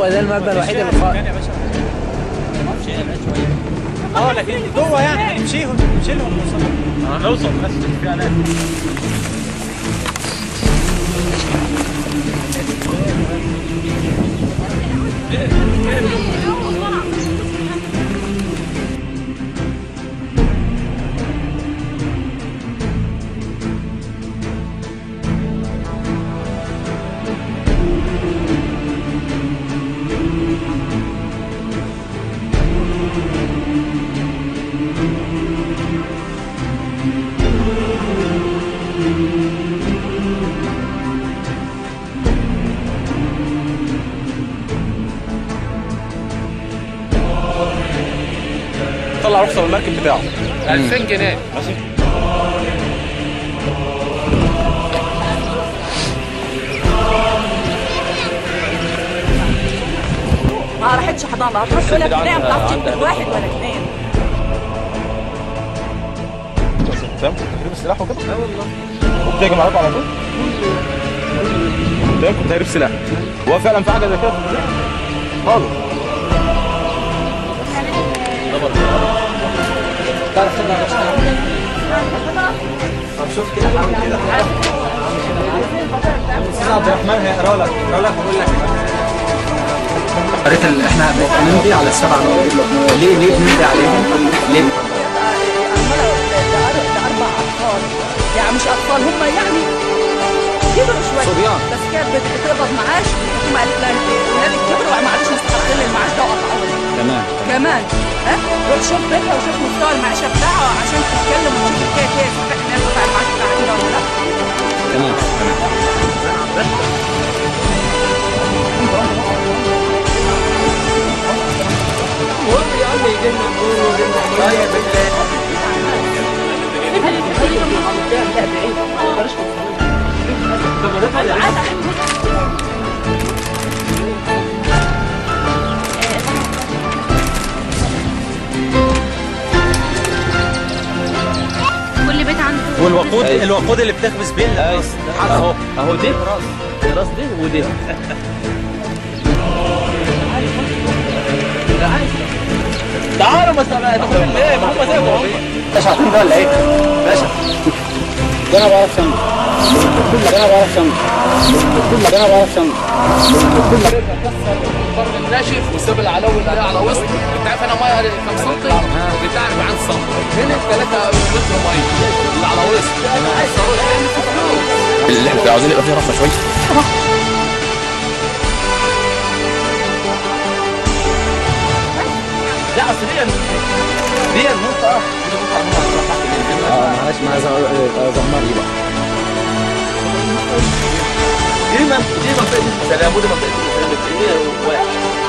هو ده المبنى الوحيد اللي فاضي يا باشا. لكن جوه يعني هنمشي لهم هنوصل بس في اعلان. طلع رخصه من المركب بتاعه 2000 جنيه ماشي. ما راحتش حضانه، هتحط ولا بتنام بلاستيك واحد ولا اثنين. فاهم تهريب السلاح وكده؟ لا والله. كنت يا جماعه على طول؟ كنت تهريب سلاح. هو فعلا في حاجه زي كده خالص. تعرف تطلع طب شوف كده حاول كده استاذ عبد الرحمن هيقرا لك ويقول لك قريت احنا بنمضي على السبع نقط. ليه بنمضي عليهم؟ ليه؟ ده 4 اطفال يعني مش اطفال، هم يعني كبروا شوي صبيان، بس كانت بتقبض معاش. الحكومه قالت لها ولادك كبروا ما عادش مستحقين المعاش ده وقطعوه كمان. روح شوف بيتها وشوف مستوى المعيشه بتاعها عشان تتكلم وتشوف الحكايه كيف احنا نقطع المعاش بتاعنا ولا لا. تمام. يا عم يجينا طيب كل بيت عنده الوقود اللي بتخبز بيه اهو دي راس دي ودي. تعالوا بس تاخدوا ليه؟ ما هم زي ما هم. باشا عارفين ده ولا ايه؟ باشا ده انا بعرف شنط. الناشف وساب العلوي اللي على وسط. انت عارف انا ميه كام سنتي؟ بتاعي 40 سم. هنا 3 لتر ميه اللي على وسط. انا عايز اقول اللي احنا عاوزين يبقى فيه رفه شويه. لا اصل دي النقطه معلش ما زمري بقى. دي منطقه السلام ودي منطقه السلام.